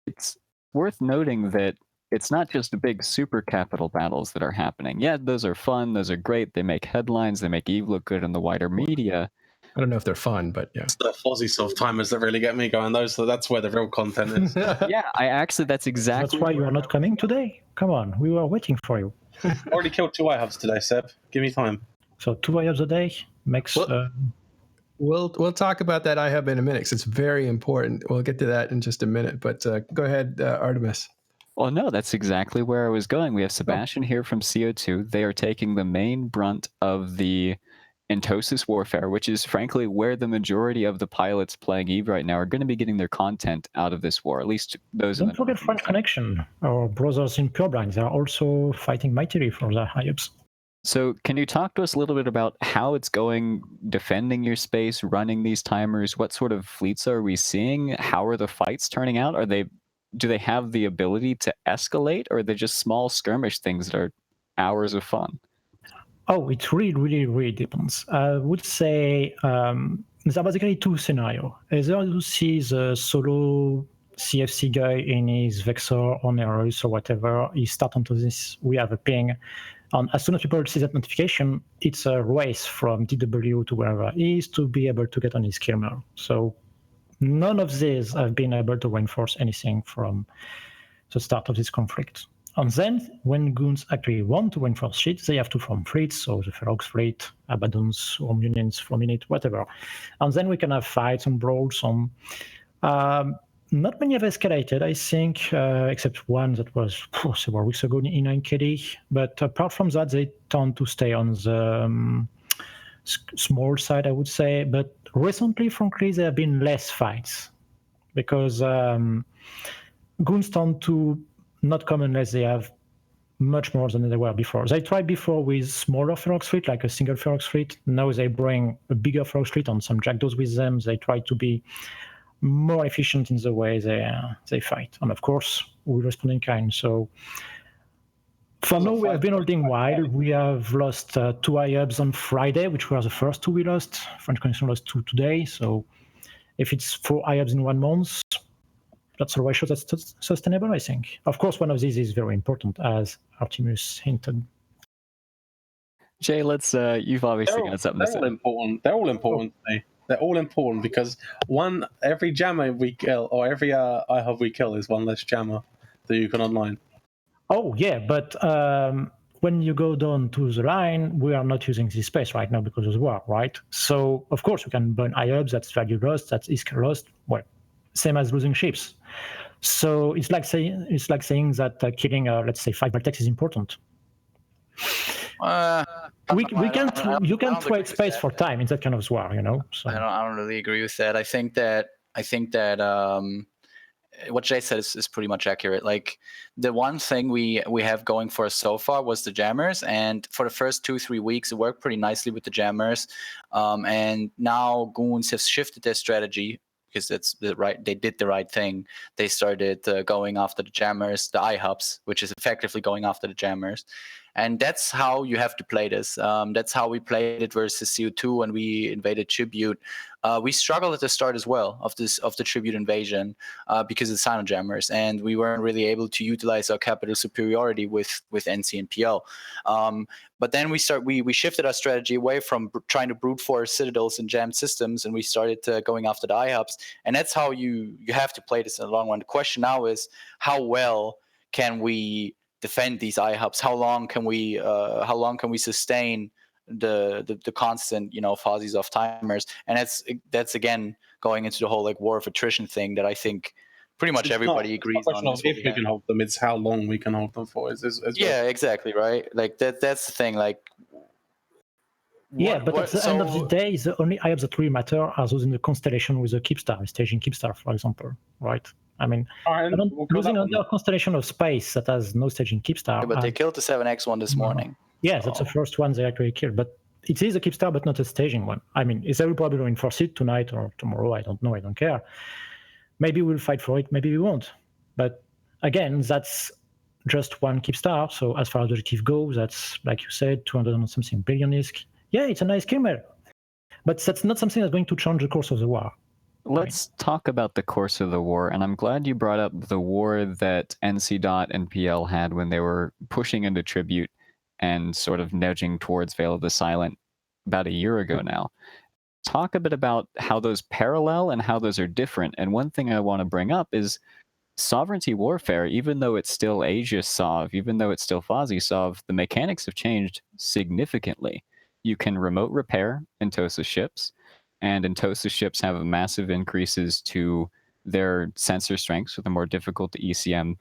It's worth noting that it's not just the big super capital battles that are happening. Yeah, those are fun. Those are great. They make headlines. They make EVE look good in the wider media. I don't know if they're fun, but yeah. It's the fuzzy soft timers that really get me going. That's where the real content is. Yeah, that's exactly. That's why you are not coming today. Come on, we were waiting for you. Already killed 2 IHUBs today, Seb. Give me time. So 2 IHUBs a day makes. We'll talk about that IHUB in a minute, because it's very important. We'll get to that in just a minute. But go ahead, Artemis. Well, no, that's exactly where I was going. We have Sebastian here from CO2. They are taking the main brunt of the Entosis warfare, which is frankly where the majority of the pilots playing EVE right now are going to be getting their content out of this war, at least those. Don't forget French Connection, our brothers in Purblind. They are also fighting mightily for the IHUBs. So can you talk to us a little bit about how it's going defending your space, running these timers? What sort of fleets are we seeing? How are the fights turning out? Do they have the ability to escalate, or are they just small skirmish things that are hours of fun? Oh, it really depends. I would say there are basically 2 scenarios. Either you see the solo CFC guy in his Vexor or Nerus or whatever, he starts onto this, we have a ping. And as soon as people see that notification, it's a race from DW to wherever he is to be able to get on his skirmer. So none of these have been able to reinforce anything from the start of this conflict. And then, when goons actually want to reinforce shit, they have to form fleets, so the Ferox fleet, Abaddons, or Unions from Unit, whatever. And then we can have fights and brawls. Not many have escalated, I think, except one that was several weeks ago in NKD. But apart from that, they tend to stay on the small side, I would say. But recently, frankly, there have been less fights, because goons tend to not come unless they have much more than they were before. They tried before with smaller Ferox fleet, like a single Ferox fleet. Now they bring a bigger Ferox fleet and some Jackdaws with them. They try to be more efficient in the way they fight. And of course, we respond in kind. So for now, we have been holding wild. We have lost 2 IHUBs on Friday, which were the first 2 we lost. French Connection lost 2 today. So if it's 4 IHUBs in 1 month, that's a ratio that's sustainable, I think. Of course, one of these is very important, as Artemis hinted. Jay, let's. You've obviously got something to They're say. all important. They're all important to me. They're all important because every jammer we kill, or every iHub we kill, is one less jammer that you can online. Oh yeah, but when you go down to the line, we are not using this space right now because of the war, right? So of course you can burn iHubs, that's value lost, that's ISK lost. Well, same as losing ships. So it's like saying that killing, let's say, 5 Baltecs is important. You can't trade space for time in that kind of war, you know. So. I don't really agree with that. I think that what Jay said is pretty much accurate. Like the one thing we have going for us so far was the jammers, and for the first 2-3 weeks it worked pretty nicely with the jammers. And now Goons have shifted their strategy because they did the right thing. They started going after the jammers, the iHubs, which is effectively going after the jammers. And that's how you have to play this. That's how we played it versus CO2 when we invaded Tribute. We struggled at the start as well of the Tribute invasion because of the Sino jammers, and we weren't really able to utilize our capital superiority with NC and PL. But then we shifted our strategy away from trying to brute force citadels and jammed systems, and we started going after the iHubs. And that's how you have to play this in the long run. The question now is, how well can we defend these iHubs? How long can we sustain the constant, fuzzies off timers? And that's again going into the whole like war of attrition thing that I think pretty much everybody agrees on. If we can hold them, it's how long we can hold them for. Yeah, exactly, right. Like that's the thing. Like at the end of the day, the only iHubs that really matter are those in the constellation with the Keepstar, staging Keepstar, for example, right? I mean, losing under a constellation of space that has no staging Keepstar. Yeah, but they killed the 7X one this morning. Yeah, that's the first one they actually killed. But it is a Keepstar, but not a staging one. I mean, they will probably reinforce it tonight or tomorrow. I don't know. I don't care. Maybe we'll fight for it. Maybe we won't. But again, that's just one Keepstar. So as far as the objective goes, that's, like you said, 200 and something billion ISK. Yeah, it's a nice kill mail. But that's not something that's going to change the course of the war. Let's talk about the course of the war, and I'm glad you brought up the war that NC Dot and PL had when they were pushing into Tribute and sort of nudging towards Veil of the Silent about a year ago now. Talk a bit about how those parallel and how those are different. And one thing I want to bring up is sovereignty warfare. Even though it's still Aegis Sov, even though it's still Fozzy Sov, the mechanics have changed significantly. You can remote repair Entosa ships, and Entosa ships have massive increases to their sensor strengths with a more difficult to ECM.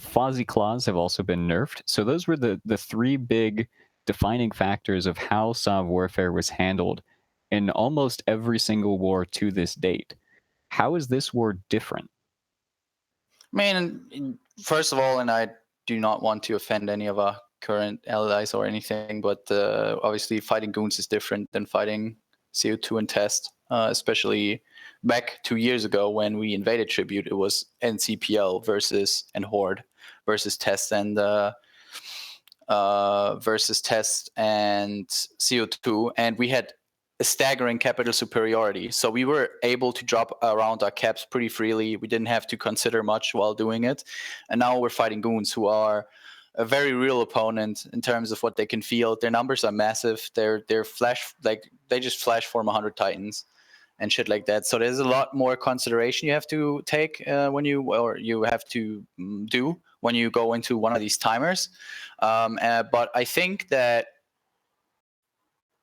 Fozzy Claws have also been nerfed. So those were the three big defining factors of how Sov warfare was handled in almost every single war to this date. How is this war different? I mean, first of all, and I do not want to offend any of our current allies or anything, but obviously fighting Goons is different than fighting CO2 and Test, especially back 2 years ago when we invaded Tribute. It was NCPL and Horde versus Test and CO2, and we had a staggering capital superiority. So we were able to drop around our caps pretty freely. We didn't have to consider much while doing it. And now we're fighting Goons, who are a very real opponent in terms of what they can field. Their numbers are massive. They're flash, like they just flash form 100 Titans and shit like that. So there's a lot more consideration you have to take when you have to do when you go into one of these timers. But I think that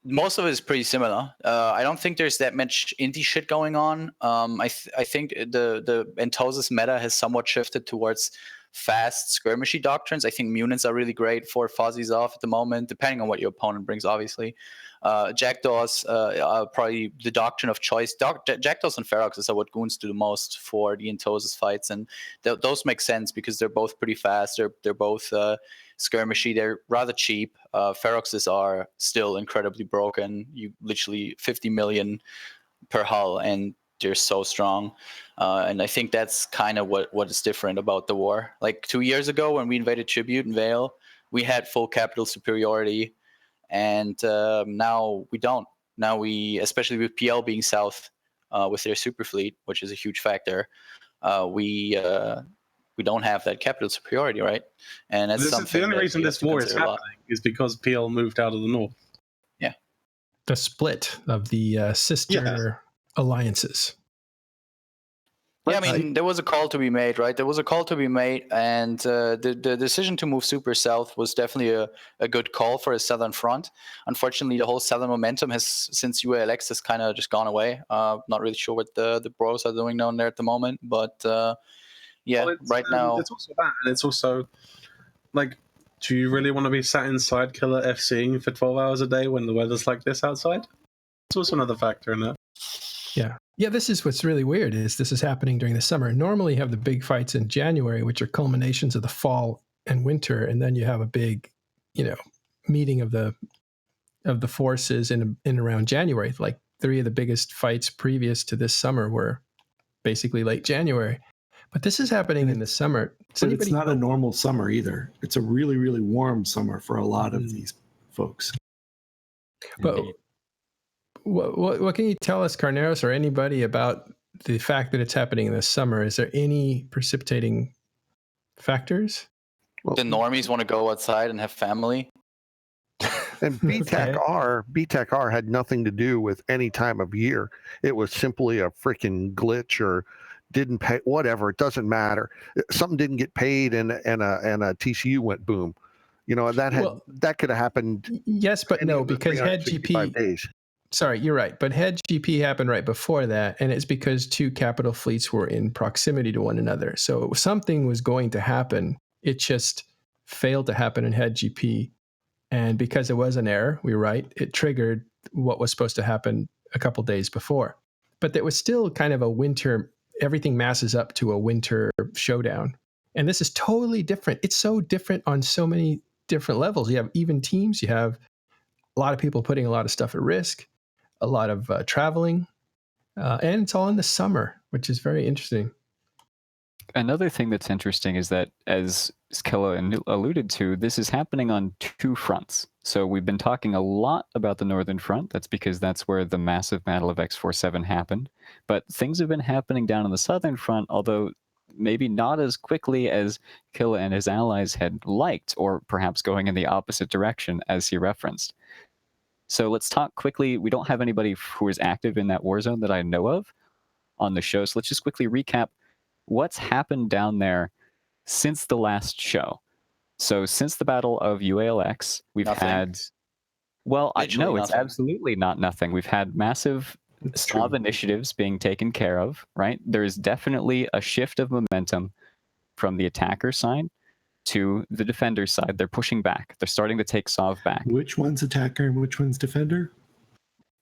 most of it is pretty similar. I don't think there's that much indie shit going on. I think the Entosa's meta has somewhat shifted towards fast skirmishy doctrines. I think Munins are really great for Fuzzies off at the moment, depending on what your opponent brings, obviously. Jackdaws are probably the doctrine of choice. Jackdaws and Feroxes are what Goons do the most for the Entosa's fights, and those make sense because they're both pretty fast. They're both skirmishy. They're rather cheap. Feroxes are still incredibly broken. You literally 50 million per hull, and they're so strong. And I think that's kind of what is different about the war. Like 2 years ago when we invaded Tribute and Veil, we had full capital superiority, and now we don't. Now we, especially with PL being south with their super fleet, which is a huge factor, we we don't have that capital superiority, right? And that's something. The only reason that we have this to war is consider a lot. happening is because PL moved out of the north. The split of the sister alliances. Yeah, I mean, there was a call to be made, right? There was a call to be made, and the decision to move super south was definitely a good call for a southern front. Unfortunately, the whole southern momentum has, since UALX, has kind of just gone away. Not really sure what the bros are doing down there at the moment, but yeah, Well, right now. It's also that, and it's also, like, do you really want to be sat inside Killer FC for 12 hours a day when the weather's like this outside? It's also another factor in it. Yeah, this is what's really weird is this is happening during the summer. Normally you have the big fights in January, which are culminations of the fall and winter, and then you have a big, meeting of the forces in around January. Like 3 of the biggest fights previous to this summer were basically late January. But this is happening in the summer. But it's not a normal summer either. It's a really, really warm summer for a lot of these folks. But what can you tell us, Carneros, or anybody about the fact that it's happening in the summer? Is there any precipitating factors? The normies want to go outside and have family. And BTEC-R had nothing to do with any time of year. It was simply a freaking glitch or didn't pay, whatever. It doesn't matter. Something didn't get paid and a TCU went boom. That could have happened. Yes, but no, because Head GP. Sorry, you're right. But Head GP happened right before that, and it's because 2 capital fleets were in proximity to one another. So something was going to happen. It just failed to happen in Head GP. And because it was an error, we were right, it triggered what was supposed to happen a couple days before. But there was still kind of a winter, everything masses up to a winter showdown. And this is totally different. It's so different on so many different levels. You have even teams, you have a lot of people putting a lot of stuff at risk, a lot of traveling, and it's all in the summer, which is very interesting. Another thing that's interesting is that, as Skella alluded to, this is happening on 2 fronts. So we've been talking a lot about the Northern Front. That's because that's where the massive Battle of X-47 happened. But things have been happening down on the Southern Front, although maybe not as quickly as Killa and his allies had liked, or perhaps going in the opposite direction, as he referenced. So let's talk quickly. We don't have anybody who is active in that war zone that I know of on the show. So let's just quickly recap what's happened down there since the last show. So since the Battle of UALX, we've had... Well, no, it's absolutely not nothing. We've had massive Slav initiatives being taken care of, right? There is definitely a shift of momentum from the attacker side to the defender side. They're pushing back. They're starting to take Sov back. Which one's attacker and which one's defender?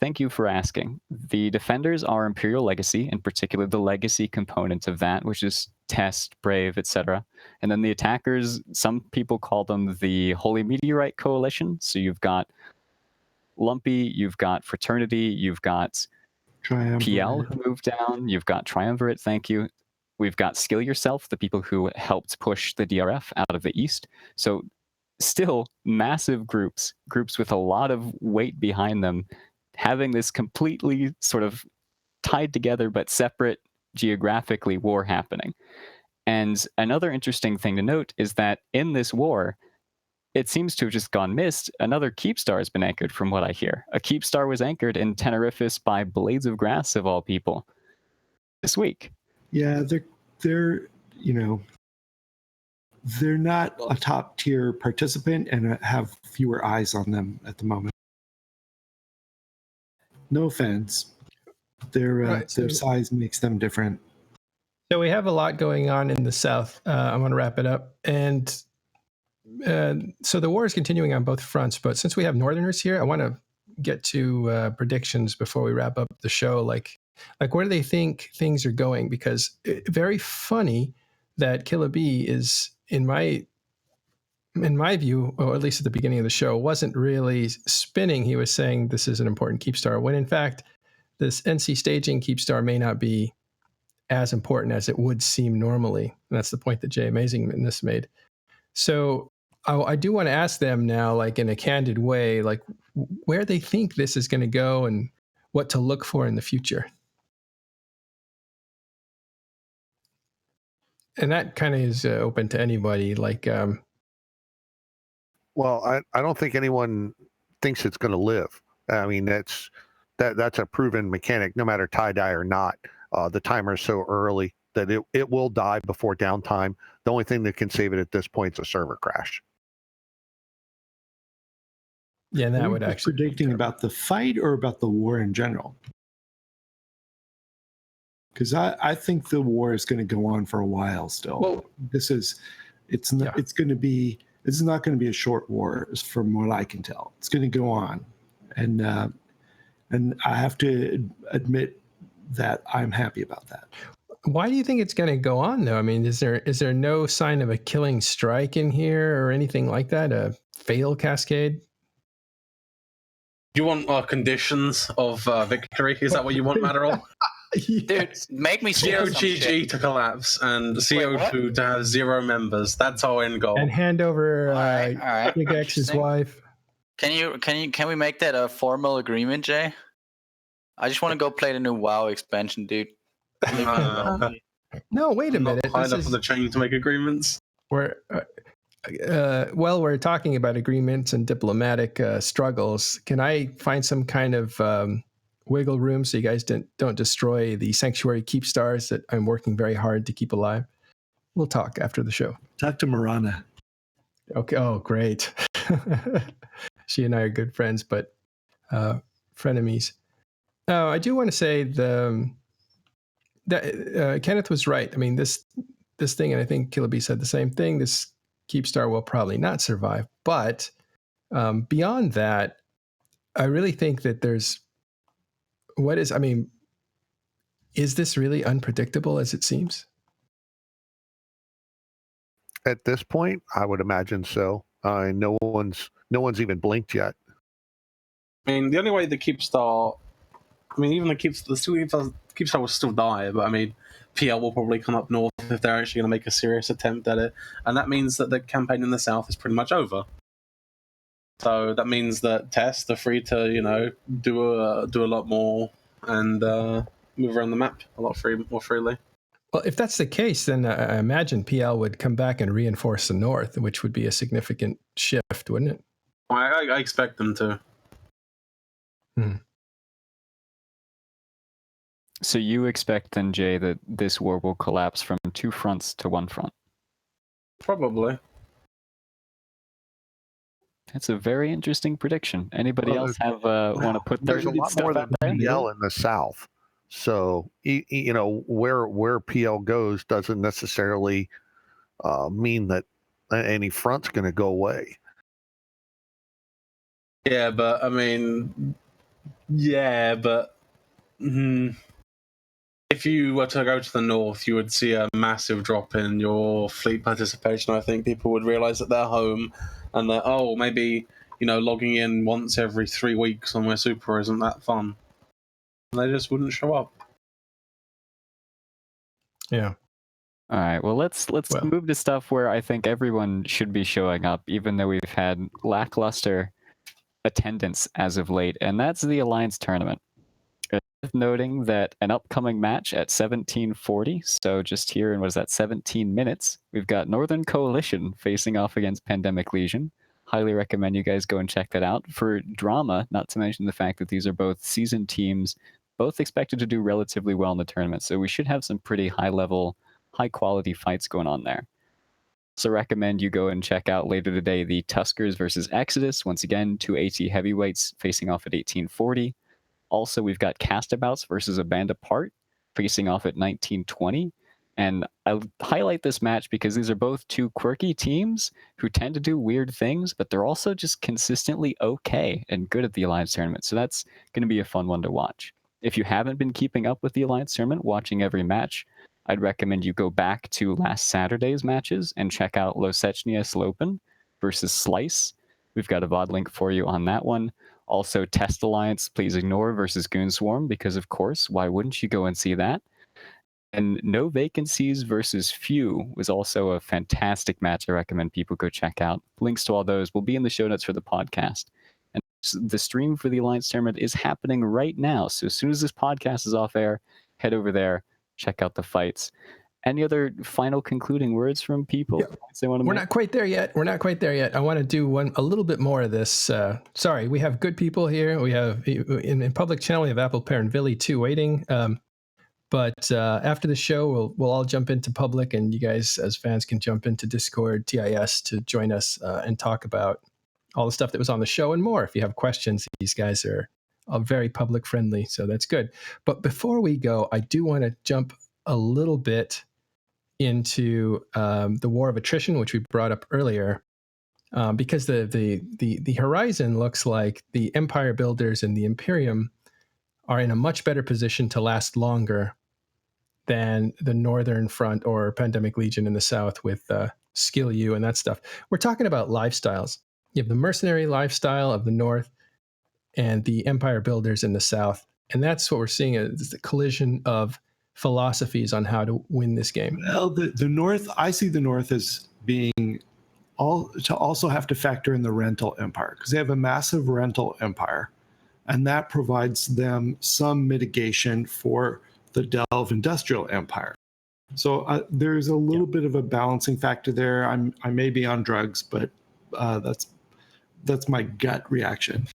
Thank you for asking. The defenders are Imperial Legacy, in particular the legacy component of that, which is Test, Brave, etc. And then the attackers, some people call them the Holy Meteorite Coalition. So you've got Lumpy, you've got Fraternity, you've got PL who moved down, you've got Triumvirate, thank you. We've got Skill Yourself, the people who helped push the DRF out of the East. So still massive groups with a lot of weight behind them, having this completely sort of tied together but separate geographically war happening. And another interesting thing to note is that in this war, it seems to have just gone missed. Another Keepstar has been anchored, from what I hear. A Keepstar was anchored in Tenerifis by Blades of Grass, of all people, this week. Yeah, they're not a top tier participant and have fewer eyes on them at the moment. No offense, their size makes them different. So we have a lot going on in the South. I'm going to wrap it up. And so the war is continuing on both fronts. But since we have Northerners here, I want to get to predictions before we wrap up the show. Like where do they think things are going? Because very funny that Killa B is, in my view, or at least at the beginning of the show, wasn't really spinning. He was saying this is an important Keepstar, when in fact, this NC staging Keepstar may not be as important as it would seem normally. And that's the point that Jay Amazingness made. So I do want to ask them now, like in a candid way, like where they think this is going to go and what to look for in the future. and that kind of is open to anybody. Like, Well, I don't think anyone thinks it's going to live. I mean, that's a proven mechanic, no matter tie-dye or not. The timer is so early that it will die before downtime. The only thing that can save it at this point is a server crash. yeah, that Are would you actually be predicting terrible. about the fight or about the war in general? Because I think the war is going to go on for a while still. Well, This is not going to be a short war, from what I can tell. It's going to go on, and I have to admit that I'm happy about that. why do you think it's going to go on, though? I mean, is there no sign of a killing strike in here or anything like that? A fatal cascade? Do you want conditions of victory? Is that what you want, Matterall? Dude, make me steal some shit. COGG to collapse and CO2 to have 0 members. That's our end goal. And hand over All right. Big X's Interesting. wife. Can we make that a formal agreement, Jay? I just want to go play the new WoW expansion, dude. Leave me alone. No, wait a I'm not minute. high This enough on is the chain to make agreements. where, we're talking about agreements and diplomatic struggles. Can I find some kind of wiggle room so you guys don't destroy the sanctuary keep stars that I'm working very hard to keep alive? We'll talk after the show. Talk to Marana. Okay. Oh, great. She and I are good friends, but frenemies. I do want to say that Kenneth was right. I mean, this thing, and I think Killaby said the same thing. This Keepstar will probably not survive. But beyond that, I really think that is this really unpredictable as it seems? At this point, I would imagine so. No one's even blinked yet. I mean, the only way the Keepstar... I mean, even the Keepstar will still die, but I mean, PL will probably come up north if they're actually going to make a serious attempt at it. And that means that the campaign in the south is pretty much over. So that means that Test are free to, do a lot more and move around the map a lot more freely. Well, if that's the case, then I imagine PL would come back and reinforce the north, which would be a significant shift, wouldn't it? I expect them to. So you expect then, Jay, that this war will collapse from 2 fronts to 1 front? Probably. That's a very interesting prediction. Anybody else have want to put their There's a lot stuff more out than there? PL in the South. So where PL goes doesn't necessarily mean that any front's going to go away. Yeah, but I mean, if you were to go to the north, you would see a massive drop in your fleet participation. I think people would realize that they're home and that, maybe, logging in once every 3 weeks on my super isn't that fun. And they just wouldn't show up. Yeah. All right. Well, let's move to stuff where I think everyone should be showing up, even though we've had lackluster attendance as of late, and that's the Alliance Tournament. It's worth noting that an upcoming match at 1740, so just here in 17 minutes, we've got Northern Coalition facing off against Pandemic Legion. Highly recommend you guys go and check that out. For drama, not to mention the fact that these are both seasoned teams, both expected to do relatively well in the tournament, so we should have some pretty high-level, high-quality fights going on there. So recommend you go and check out later today the Tuskers versus Exodus. Once again, 2 AT heavyweights facing off at 1840. Also, we've got Castabouts versus A Band Apart facing off at 1920. And I'll highlight this match because these are both 2 quirky teams who tend to do weird things, but they're also just consistently okay and good at the Alliance Tournament. So that's going to be a fun one to watch. If you haven't been keeping up with the Alliance Tournament, watching every match, I'd recommend you go back to last Saturday's matches and check out Losechnia Slopen versus Slice. We've got a VOD link for you on that one. Also, Test Alliance Please Ignore versus Goonswarm, because of course, why wouldn't you go and see that? And No Vacancies versus Few was also a fantastic match I recommend people go check out. Links to all those will be in the show notes for the podcast. And the stream for the Alliance Tournament is happening right now. So as soon as this podcast is off air, head over there, check out the fights. Any other final concluding words from people? Yeah. They want to We're make? not quite there yet. We're not quite there yet. I want to do a little bit more of this. Sorry, we have good people here. We have in public channel. We have Apple Pear and Villy too waiting. But after the show, we'll all jump into public, and you guys as fans can jump into Discord, TIS to join us and talk about all the stuff that was on the show and more. If you have questions, these guys are very public friendly, so that's good. But before we go, I do want to jump a little bit into the war of attrition, which we brought up earlier, because the horizon looks like the Empire Builders and the Imperium are in a much better position to last longer than the Northern Front or Pandemic Legion in the South with Skill U and that stuff. We're talking about lifestyles. You have the mercenary lifestyle of the North and the Empire Builders in the South, and that's what we're seeing is the collision of philosophies on how to win this game. Well, the North, I see the North as being also have to factor in the rental empire, because they have a massive rental empire, and that provides them some mitigation for the Delve industrial empire. So there's a little bit of a balancing factor there. I may be on drugs, but that's my gut reaction.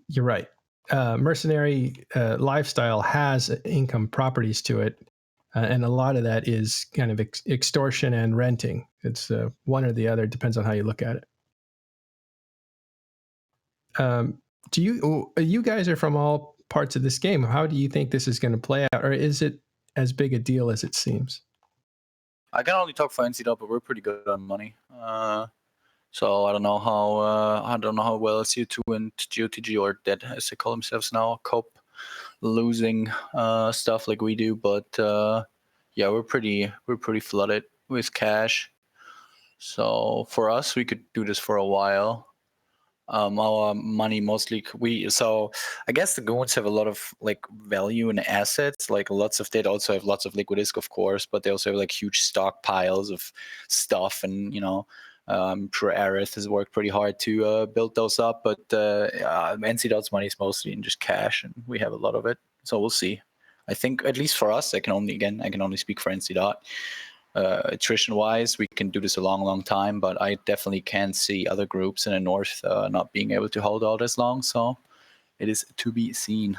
You're right. Mercenary lifestyle has income properties to it, and a lot of that is kind of extortion and renting. It's one or the other, depends on how you look at it. You guys are from all parts of this game. How do you think this is going to play out, or is it as big a deal as it seems? I can only talk for NCDOT, but we're pretty good on money. So I don't know how well CO2 and GOTG, or Dead as they call themselves now, cope losing stuff like we do. But yeah, we're pretty flooded with cash. So for us, we could do this for a while. Our money mostly so I guess the goons have a lot of like value in assets, like they also have lots of Liquidisk, of course, but they also have like huge stockpiles of stuff, and I'm sure Aerith has worked pretty hard to build those up, but NCDOT's money is mostly in just cash, and we have a lot of it, so we'll see. I think at least for us, I can only speak for NCDOT. Attrition wise, we can do this a long time, but I definitely can see other groups in the North not being able to hold out as long, so it is to be seen.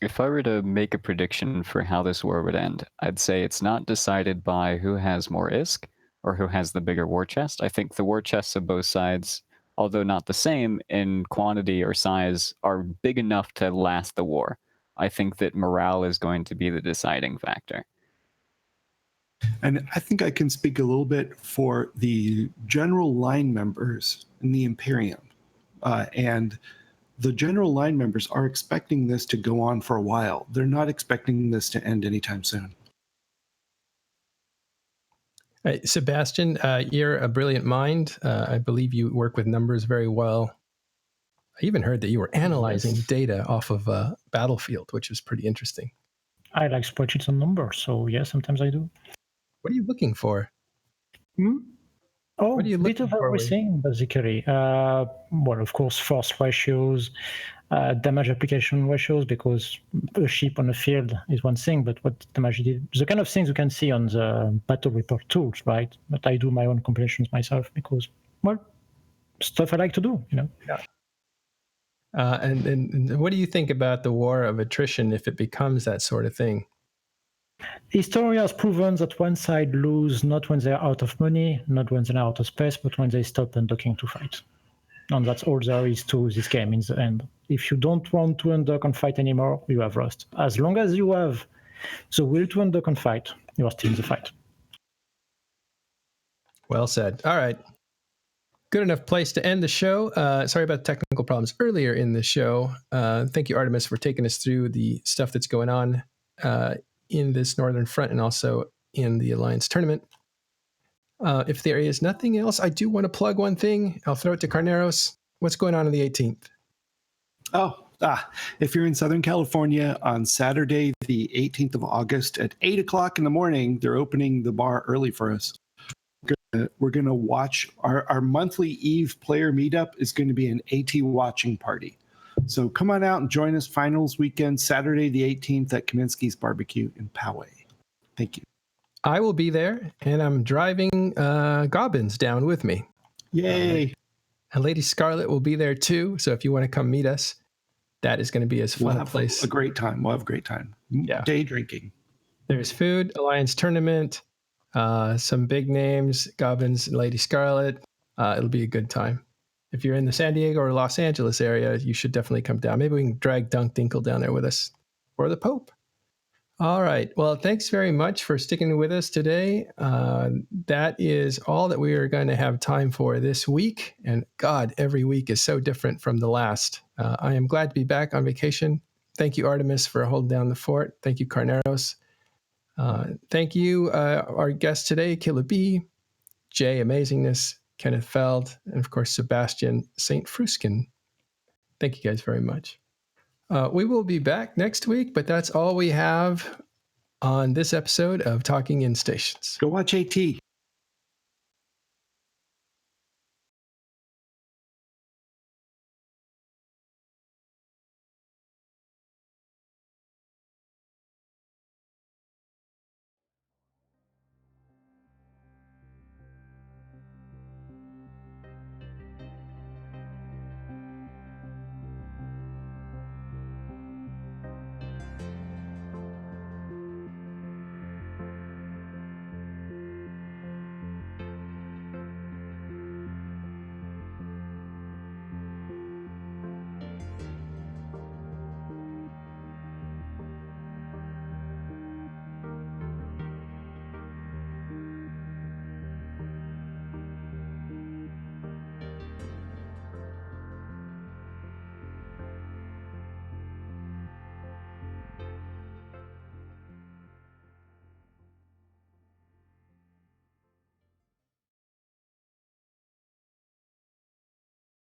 If I were to make a prediction for how this war would end, I'd say it's not decided by who has more ISK or who has the bigger war chest. I think the war chests of both sides, although not the same in quantity or size, are big enough to last the war. I think that morale is going to be the deciding factor. And I think I can speak a little bit for the general line members in the Imperium. And the general line members are expecting this to go on for a while. They're not expecting this to end anytime soon. Sebastian, you're a brilliant mind. I believe you work with numbers very well. I even heard that you were analyzing data off of Battlefield, which is pretty interesting. I like spreadsheets and numbers, so yeah, sometimes I do. What are you looking for? Oh, What are you a bit looking of for, everything, basically. Well, of course, force ratios, damage application ratios, because a ship on the field is one thing, but what damage it did, the kind of things you can see on the battle report tools, right? But I do my own compilations myself because, well, stuff I like to do, Yeah. And what do you think about the war of attrition if it becomes that sort of thing? History has proven that one side lose not when they're out of money, not when they're out of space, but when they stop undocking to fight. And that's all there is to this game in the end. If you don't want to undock and fight anymore, you have lost. As long as you have the will to undock and fight, you are still in the fight. Well said. All right. Good enough place to end the show. Sorry about the technical problems earlier in the show. Thank you, Artemis, for taking us through the stuff that's going on in this Northern Front and also in the Alliance tournament. If there is nothing else, I do want to plug one thing. I'll throw it to Carneros. What's going on the 18th? If you're in Southern California on Saturday, the 18th of August at 8 o'clock in the morning, they're opening the bar early for us. We're going to watch our monthly Eve player meetup is going to be an AT watching party. So come on out and join us finals weekend, Saturday the 18th at Kaminsky's Barbecue in Poway. Thank you. I will be there, and I'm driving Gobbins down with me. Yay! And Lady Scarlet will be there too. So if you want to come meet us, that is going to be as We'll fun a have place. a great time. We'll have a great time. Yeah. Day drinking. There's food, Alliance tournament, some big names, Gobbins and Lady Scarlet. It'll be a good time. If you're in the San Diego or Los Angeles area, you should definitely come down. Maybe we can drag Dunk Dinkle down there with us, or the Pope. All right. Well, thanks very much for sticking with us today. That is all that we are going to have time for this week. And God, every week is so different from the last. I am glad to be back on vacation. Thank you, Artemis, for holding down the fort. Thank you, Carneros. Thank you, our guests today, Killa B, Jay Amazingness, Kenneth Feld, and of course, Sebastian St. Fruskin. Thank you guys very much. We will be back next week, but that's all we have on this episode of Talking in Stations. Go watch AT.